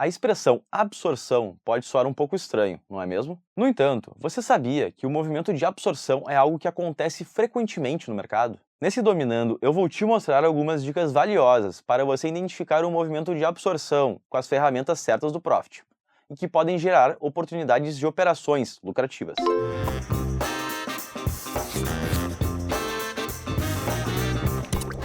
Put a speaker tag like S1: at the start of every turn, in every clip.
S1: A expressão absorção pode soar um pouco estranho, não é mesmo? No entanto, você sabia que o movimento de absorção é algo que acontece frequentemente no mercado? Nesse Dominando, eu vou te mostrar algumas dicas valiosas para você identificar o movimento de absorção com as ferramentas certas do Profit, e que podem gerar oportunidades de operações lucrativas.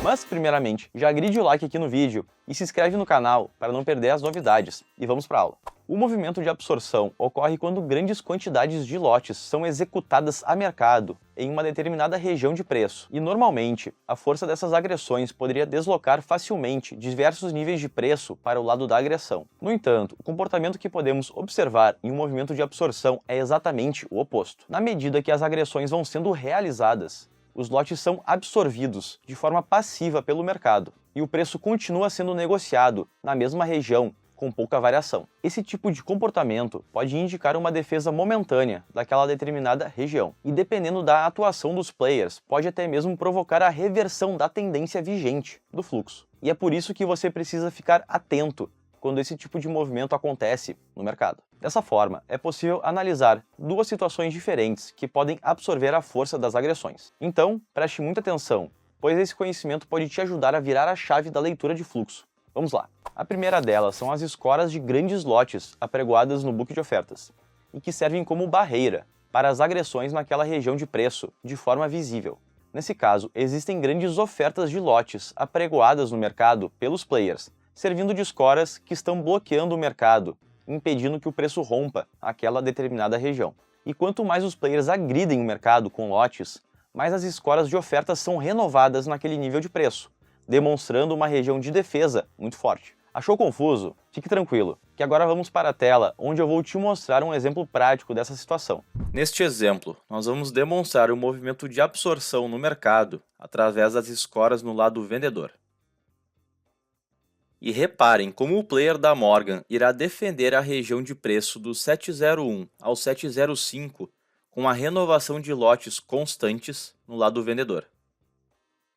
S1: Mas, primeiramente, já gride o like aqui no vídeo e se inscreve no canal para não perder as novidades. E vamos para a aula. O movimento de absorção ocorre quando grandes quantidades de lotes são executadas a mercado em uma determinada região de preço. E, normalmente, a força dessas agressões poderia deslocar facilmente diversos níveis de preço para o lado da agressão. No entanto, o comportamento que podemos observar em um movimento de absorção é exatamente o oposto. Na medida que as agressões vão sendo realizadas, os lotes são absorvidos de forma passiva pelo mercado e o preço continua sendo negociado na mesma região com pouca variação. Esse tipo de comportamento pode indicar uma defesa momentânea daquela determinada região e, dependendo da atuação dos players, pode até mesmo provocar a reversão da tendência vigente do fluxo. E é por isso que você precisa ficar atento quando esse tipo de movimento acontece no mercado. Dessa forma, é possível analisar duas situações diferentes que podem absorver a força das agressões. Então, preste muita atenção, pois esse conhecimento pode te ajudar a virar a chave da leitura de fluxo. Vamos lá. A primeira delas são as escoras de grandes lotes apregoadas no book de ofertas, e que servem como barreira para as agressões naquela região de preço, de forma visível. Nesse caso, existem grandes ofertas de lotes apregoadas no mercado pelos players, servindo de escoras que estão bloqueando o mercado, impedindo que o preço rompa aquela determinada região. E quanto mais os players agridem o mercado com lotes, mais as escoras de ofertas são renovadas naquele nível de preço, demonstrando uma região de defesa muito forte. Achou confuso? Fique tranquilo, que agora vamos para a tela, onde eu vou te mostrar um exemplo prático dessa situação.
S2: Neste exemplo, nós vamos demonstrar o movimento de absorção no mercado através das escoras no lado vendedor. E reparem como o player da Morgan irá defender a região de preço do 701 ao 705 com a renovação de lotes constantes no lado vendedor.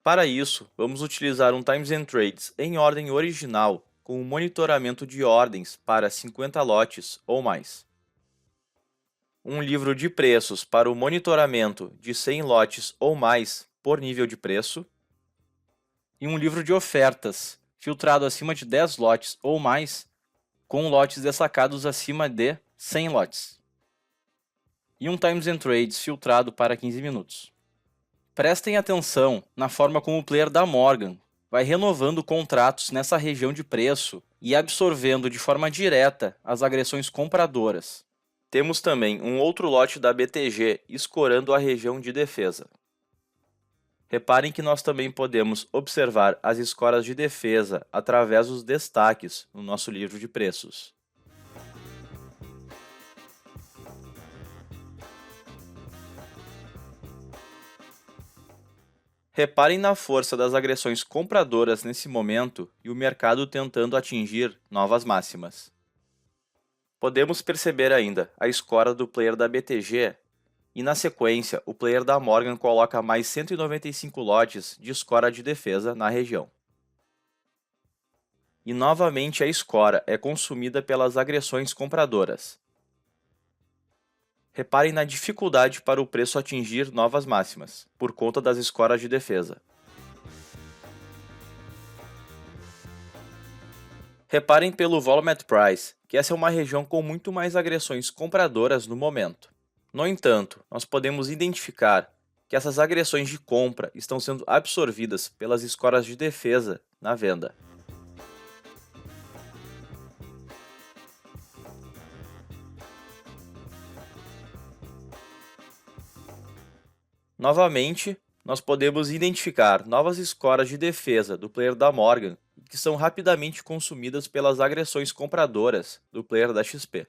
S2: Para isso, vamos utilizar um Times and Trades em ordem original com o monitoramento de ordens para 50 lotes ou mais. Um livro de preços para o monitoramento de 100 lotes ou mais por nível de preço. E um livro de ofertas filtrado acima de 10 lotes ou mais, com lotes destacados acima de 100 lotes. E um Times and Trades filtrado para 15 minutos. Prestem atenção na forma como o player da Morgan vai renovando contratos nessa região de preço e absorvendo de forma direta as agressões compradoras. Temos também um outro lote da BTG escorando a região de defesa. Reparem que nós também podemos observar as escoras de defesa através dos destaques no nosso livro de preços. Reparem na força das agressões compradoras nesse momento e o mercado tentando atingir novas máximas. Podemos perceber ainda a escora do player da BTG e, na sequência, o player da Morgan coloca mais 195 lotes de escora de defesa na região. E novamente a escora é consumida pelas agressões compradoras. Reparem na dificuldade para o preço atingir novas máximas, por conta das escoras de defesa. Reparem pelo Volume at Price, que essa é uma região com muito mais agressões compradoras no momento. No entanto, nós podemos identificar que essas agressões de compra estão sendo absorvidas pelas escoras de defesa na venda. Novamente, nós podemos identificar novas escoras de defesa do player da Morgan que são rapidamente consumidas pelas agressões compradoras do player da XP.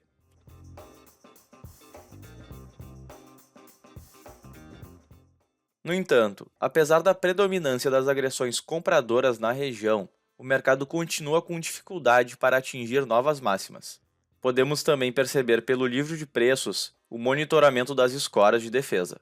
S2: No entanto, apesar da predominância das agressões compradoras na região, o mercado continua com dificuldade para atingir novas máximas. Podemos também perceber pelo livro de preços o monitoramento das escoras de defesa.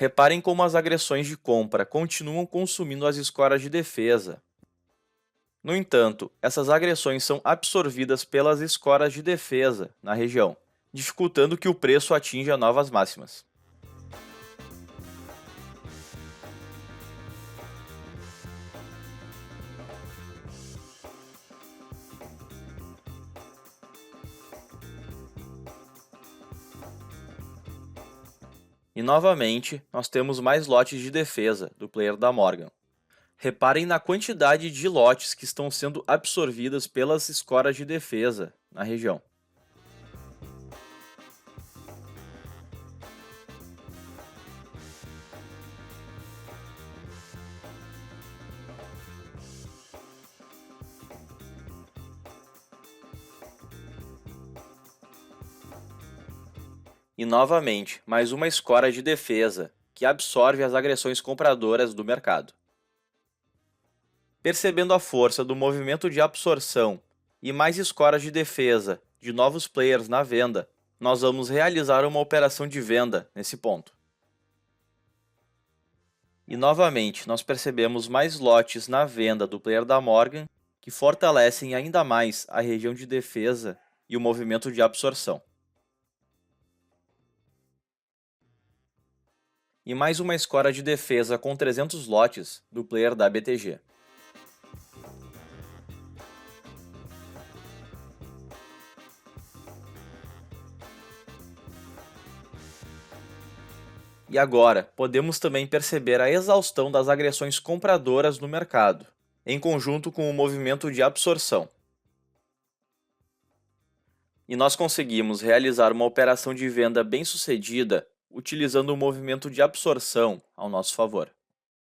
S2: Reparem como as agressões de compra continuam consumindo as escoras de defesa. No entanto, essas agressões são absorvidas pelas escoras de defesa na região, dificultando que o preço atinja novas máximas. E novamente, nós temos mais lotes de defesa do player da Morgan. Reparem na quantidade de lotes que estão sendo absorvidas pelas escoras de defesa na região. E novamente, mais uma escora de defesa, que absorve as agressões compradoras do mercado. Percebendo a força do movimento de absorção e mais escoras de defesa de novos players na venda, nós vamos realizar uma operação de venda nesse ponto. E novamente, nós percebemos mais lotes na venda do player da Morgan, que fortalecem ainda mais a região de defesa e o movimento de absorção. E mais uma escora de defesa com 300 lotes do player da BTG. E agora, podemos também perceber a exaustão das agressões compradoras no mercado, em conjunto com o movimento de absorção. E nós conseguimos realizar uma operação de venda bem-sucedida utilizando o movimento de absorção ao nosso favor.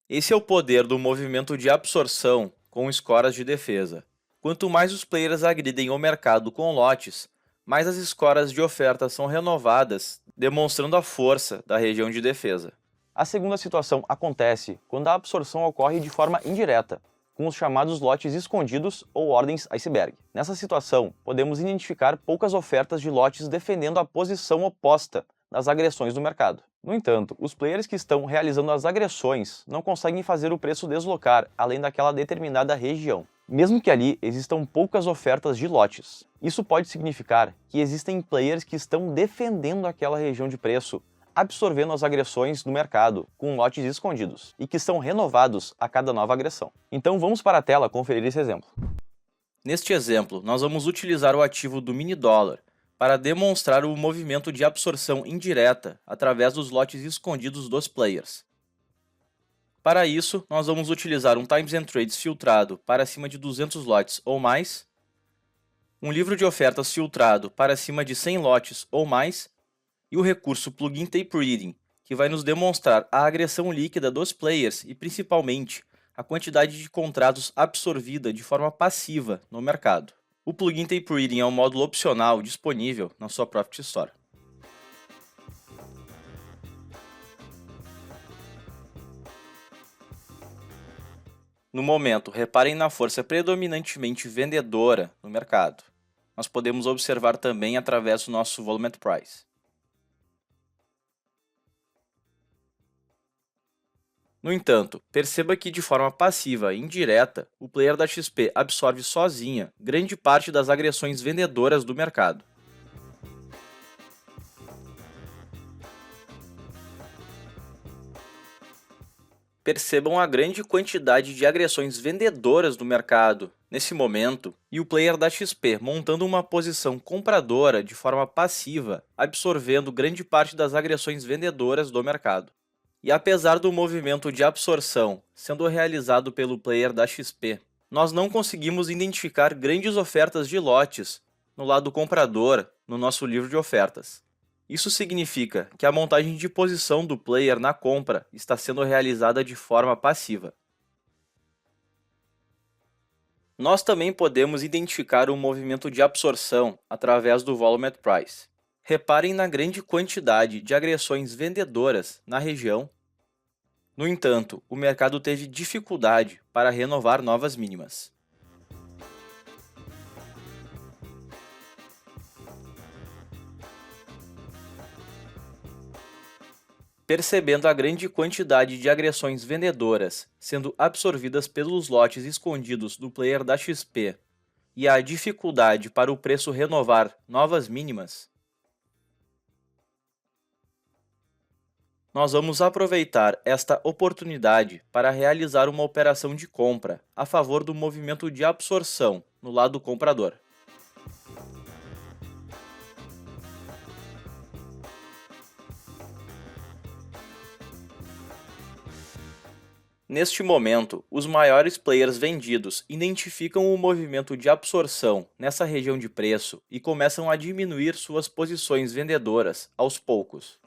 S2: Esse é o poder do movimento de absorção com escoras de defesa. Quanto mais os players agridem o mercado com lotes, mais as escoras de oferta são renovadas, demonstrando a força da região de defesa.
S1: A segunda situação acontece quando a absorção ocorre de forma indireta, com os chamados lotes escondidos ou ordens iceberg. Nessa situação, podemos identificar poucas ofertas de lotes defendendo a posição oposta das agressões do mercado. No entanto, os players que estão realizando as agressões não conseguem fazer o preço deslocar além daquela determinada região, mesmo que ali existam poucas ofertas de lotes. Isso pode significar que existem players que estão defendendo aquela região de preço, absorvendo as agressões do mercado com lotes escondidos e que são renovados a cada nova agressão. Então vamos para a tela conferir esse exemplo.
S2: Neste exemplo, nós vamos utilizar o ativo do mini dólar para demonstrar o movimento de absorção indireta através dos lotes escondidos dos players. Para isso, nós vamos utilizar um Times and Trades filtrado para acima de 200 lotes ou mais, um livro de ofertas filtrado para acima de 100 lotes ou mais, e o recurso Plugin Tape Reading, que vai nos demonstrar a agressão líquida dos players e, principalmente, a quantidade de contratos absorvida de forma passiva no mercado. O Plugin Tape Reading é um módulo opcional disponível na sua Profit Store. No momento, reparem na força predominantemente vendedora no mercado. Nós podemos observar também através do nosso Volume at Price. No entanto, perceba que de forma passiva e indireta, o player da XP absorve sozinha grande parte das agressões vendedoras do mercado. Percebam a grande quantidade de agressões vendedoras do mercado nesse momento e o player da XP montando uma posição compradora de forma passiva, absorvendo grande parte das agressões vendedoras do mercado. E apesar do movimento de absorção sendo realizado pelo player da XP, nós não conseguimos identificar grandes ofertas de lotes no lado comprador no nosso livro de ofertas. Isso significa que a montagem de posição do player na compra está sendo realizada de forma passiva. Nós também podemos identificar o movimento de absorção através do Volume at Price. Reparem na grande quantidade de agressões vendedoras na região. No entanto, o mercado teve dificuldade para renovar novas mínimas. Percebendo a grande quantidade de agressões vendedoras sendo absorvidas pelos lotes escondidos do player da XP e a dificuldade para o preço renovar novas mínimas, nós vamos aproveitar esta oportunidade para realizar uma operação de compra a favor do movimento de absorção no lado comprador. Neste momento, os maiores players vendidos identificam o movimento de absorção nessa região de preço e começam a diminuir suas posições vendedoras aos poucos.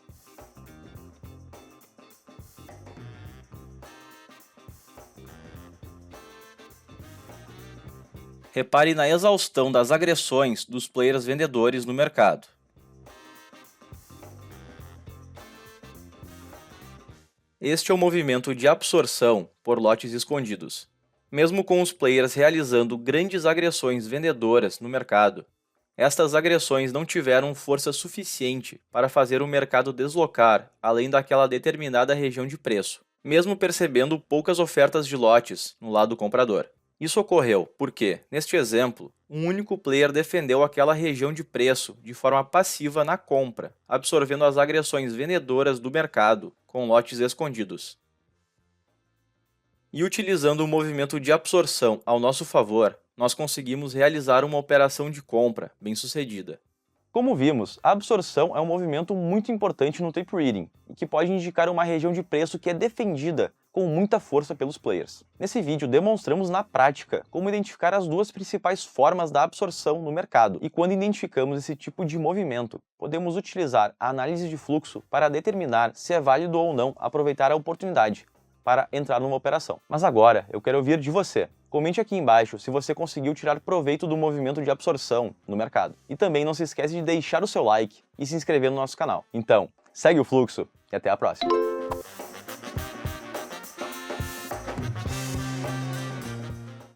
S2: Repare na exaustão das agressões dos players vendedores no mercado. Este é o movimento de absorção por lotes escondidos. Mesmo com os players realizando grandes agressões vendedoras no mercado, estas agressões não tiveram força suficiente para fazer o mercado deslocar além daquela determinada região de preço, mesmo percebendo poucas ofertas de lotes no lado comprador. Isso ocorreu porque, neste exemplo, um único player defendeu aquela região de preço de forma passiva na compra, absorvendo as agressões vendedoras do mercado com lotes escondidos. E utilizando o movimento de absorção ao nosso favor, nós conseguimos realizar uma operação de compra bem-sucedida.
S1: Como vimos, a absorção é um movimento muito importante no tape reading e que pode indicar uma região de preço que é defendida com muita força pelos players. Nesse vídeo demonstramos na prática como identificar as duas principais formas da absorção no mercado, e quando identificamos esse tipo de movimento, podemos utilizar a análise de fluxo para determinar se é válido ou não aproveitar a oportunidade para entrar numa operação. Mas agora eu quero ouvir de você. Comente aqui embaixo se você conseguiu tirar proveito do movimento de absorção no mercado. E também não se esquece de deixar o seu like e se inscrever no nosso canal. Então, segue o fluxo e até a próxima!